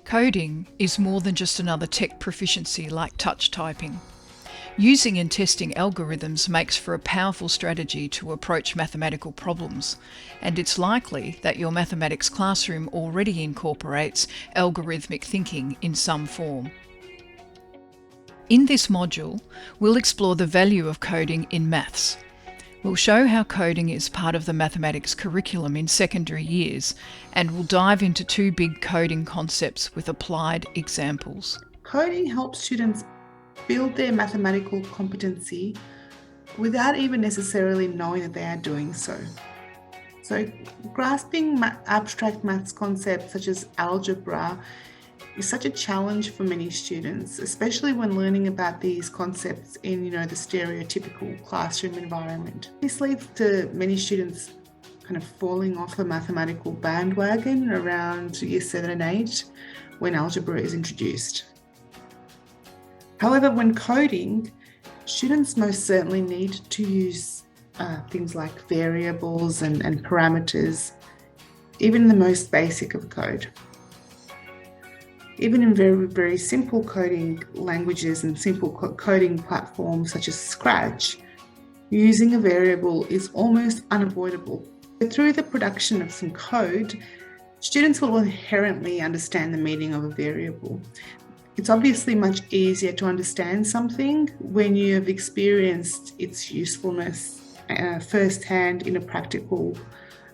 Coding is more than just another tech proficiency like touch typing. Using and testing algorithms makes for a powerful strategy to approach mathematical problems, and it's likely that your mathematics classroom already incorporates algorithmic thinking in some form. In this module, we'll explore the value of coding in maths. We'll show how coding is part of the mathematics curriculum in secondary years, and we'll dive into two big coding concepts with applied examples. Coding helps students build their mathematical competency without even necessarily knowing that they are doing so. So, grasping abstract maths concepts such as algebra is such a challenge for many students, especially when learning about these concepts in, the stereotypical classroom environment. This leads to many students kind of falling off the mathematical bandwagon around year 7 and 8 when algebra is introduced. However, when coding, students most certainly need to use things like variables and parameters, even the most basic of code. Even in very, very simple coding languages and simple coding platforms such as Scratch, using a variable is almost unavoidable. Through the production of some code, students will inherently understand the meaning of a variable. It's obviously much easier to understand something when you have experienced its usefulness firsthand in a practical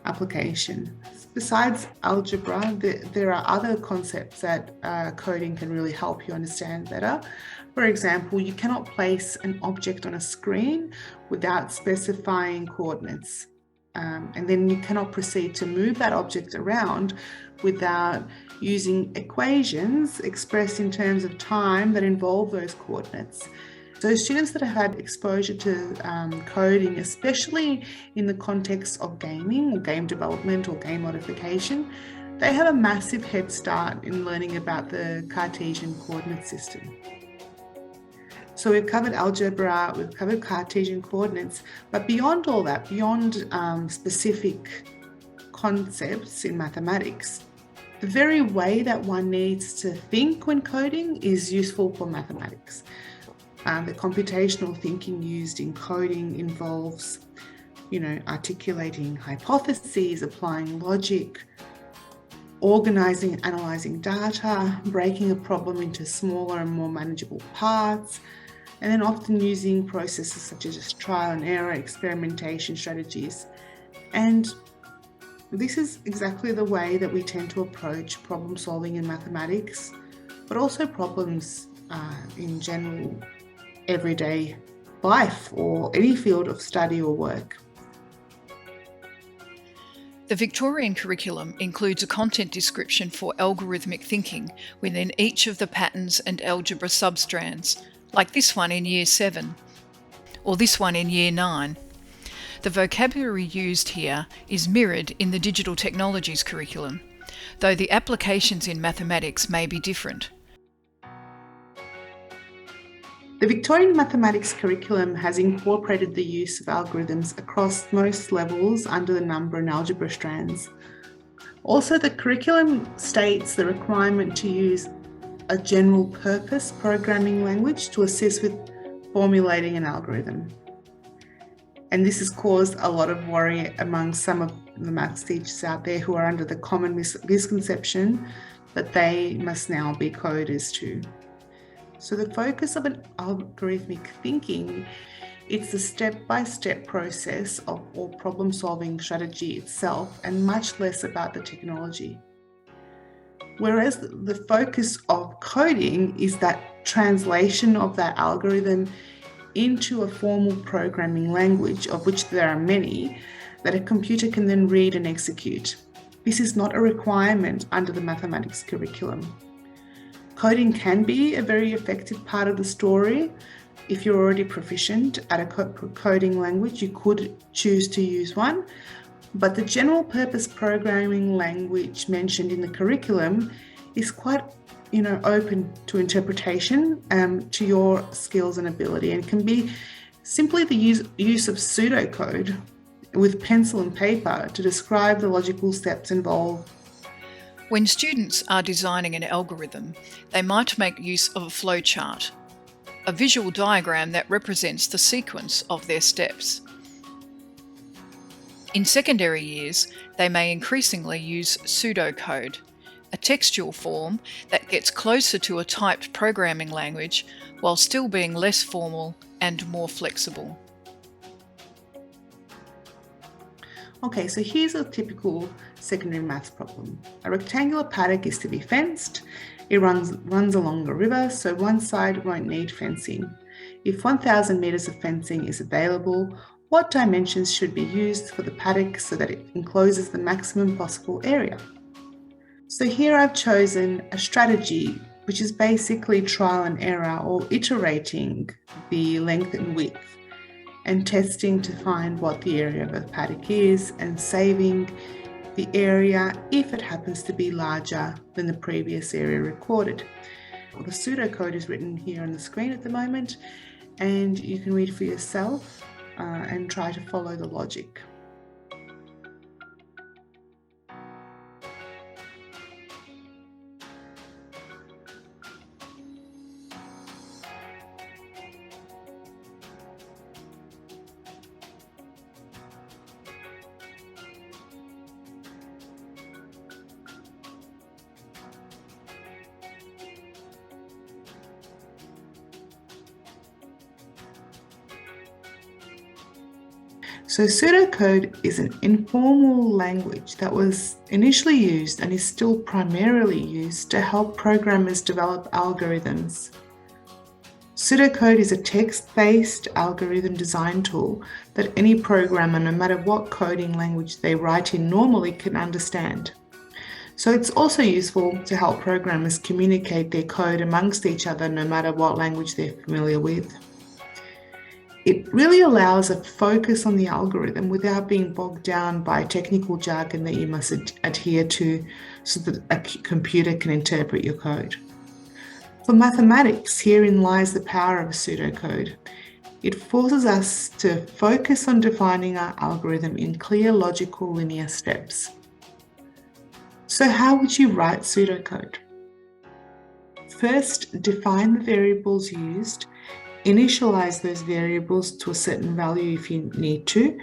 application. Besides algebra, there are other concepts that coding can really help you understand better. For example, you cannot place an object on a screen without specifying coordinates. And then you cannot proceed to move that object around without using equations expressed in terms of time that involve those coordinates. So students that have had exposure to coding, especially in the context of gaming or game development or game modification, they have a massive head start in learning about the Cartesian coordinate system. So we've covered algebra, we've covered Cartesian coordinates, but beyond all that, beyond specific concepts in mathematics, the very way that one needs to think when coding is useful for mathematics. The computational thinking used in coding involves, articulating hypotheses, applying logic, organizing and analyzing data, breaking a problem into smaller and more manageable parts, and then often using processes such as trial and error, experimentation strategies. And this is exactly the way that we tend to approach problem solving in mathematics, but also problems in general everyday life or any field of study or work. The Victorian curriculum includes a content description for algorithmic thinking within each of the patterns and algebra substrands, like this one in Year 7 or this one in Year 9. The vocabulary used here is mirrored in the digital technologies curriculum, though the applications in mathematics may be different. The Victorian mathematics curriculum has incorporated the use of algorithms across most levels under the number and algebra strands. Also, the curriculum states the requirement to use a general purpose programming language to assist with formulating an algorithm. And this has caused a lot of worry among some of the maths teachers out there who are under the common misconception that they must now be coders too. So the focus of an algorithmic thinking, it's the step-by-step process or problem-solving strategy itself, and much less about the technology. Whereas the focus of coding is that translation of that algorithm into a formal programming language, of which there are many, that a computer can then read and execute. This is not a requirement under the mathematics curriculum. Coding can be a very effective part of the story. If you're already proficient at a coding language, you could choose to use one. But the general purpose programming language mentioned in the curriculum is quite, open to interpretation to your skills and ability, and can be simply the use of pseudocode with pencil and paper to describe the logical steps involved. When students are designing an algorithm, they might make use of a flowchart, a visual diagram that represents the sequence of their steps. In secondary years, they may increasingly use pseudocode, a textual form that gets closer to a typed programming language while still being less formal and more flexible. Okay, so here's a typical secondary maths problem. A rectangular paddock is to be fenced. It runs along a river, so one side won't need fencing. If 1,000 meters of fencing is available, what dimensions should be used for the paddock so that it encloses the maximum possible area? So here I've chosen a strategy which is basically trial and error, or iterating the length and width and testing to find what the area of a paddock is and saving the area if it happens to be larger than the previous area recorded. The pseudocode is written here on the screen at the moment, and you can read for yourself and try to follow the logic. So pseudocode is an informal language that was initially used and is still primarily used to help programmers develop algorithms. Pseudocode is a text-based algorithm design tool that any programmer, no matter what coding language they write in normally, can understand. So it's also useful to help programmers communicate their code amongst each other, no matter what language they're familiar with. It really allows a focus on the algorithm without being bogged down by technical jargon that you must adhere to so that a computer can interpret your code. For mathematics, herein lies the power of a pseudocode. It forces us to focus on defining our algorithm in clear, logical, linear steps. So how would you write pseudocode? First, define the variables used. Initialize those variables to a certain value if you need to,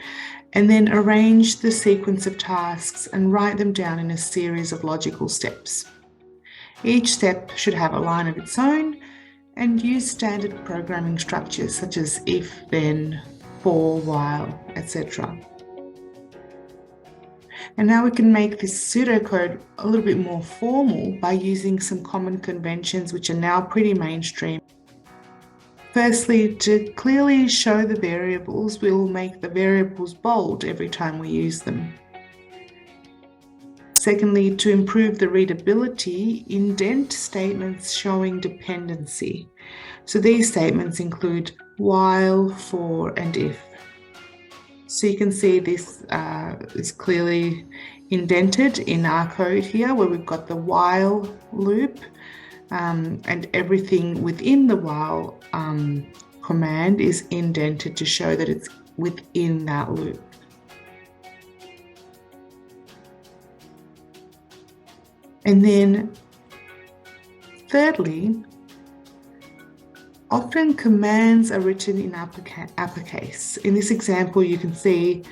and then arrange the sequence of tasks and write them down in a series of logical steps. Each step should have a line of its own and use standard programming structures such as if, then, for, while, etc. And now we can make this pseudocode a little bit more formal by using some common conventions which are now pretty mainstream. Firstly, to clearly show the variables, we will make the variables bold every time we use them. Secondly, to improve the readability, indent statements showing dependency. So these statements include while, for, and if. So you can see this is clearly indented in our code here, where we've got the while loop, and everything within the while command is indented to show that it's within that loop. And then thirdly, often commands are written in uppercase. In this example, you can see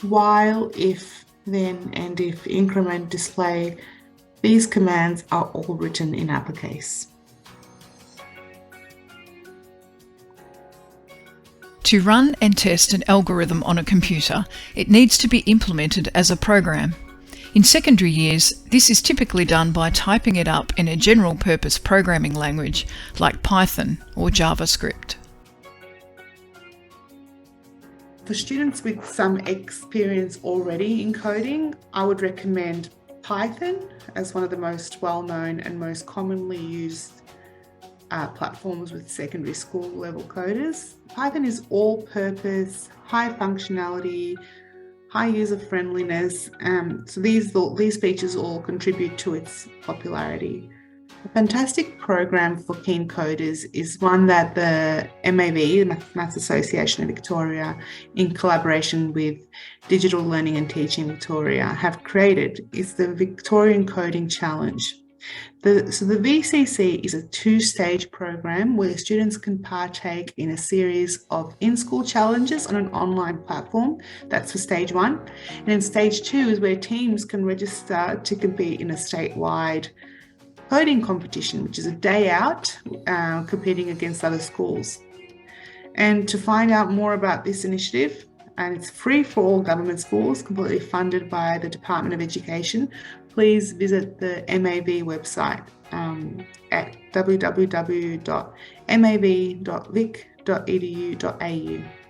while, if, then, and if, increment, display. These commands are all written in uppercase. To run and test an algorithm on a computer, it needs to be implemented as a program. In secondary years, this is typically done by typing it up in a general-purpose programming language like Python or JavaScript. For students with some experience already in coding, I would recommend Python as one of the most well-known and most commonly used platforms with secondary school level coders. Python is all-purpose, high functionality, high user friendliness, so these features all contribute to its popularity. A fantastic program for keen coders is one that the MAV, the Maths Association of Victoria, in collaboration with Digital Learning and Teaching Victoria, have created. It's the Victorian Coding Challenge. The VCC is a two-stage program where students can partake in a series of in-school challenges on an online platform. That's for stage 1. And then stage 2 is where teams can register to compete in a statewide coding competition, which is a day out competing against other schools. And to find out more about this initiative, and it's free for all government schools, completely funded by the Department of Education, please visit the MAV website at www.mav.vic.edu.au.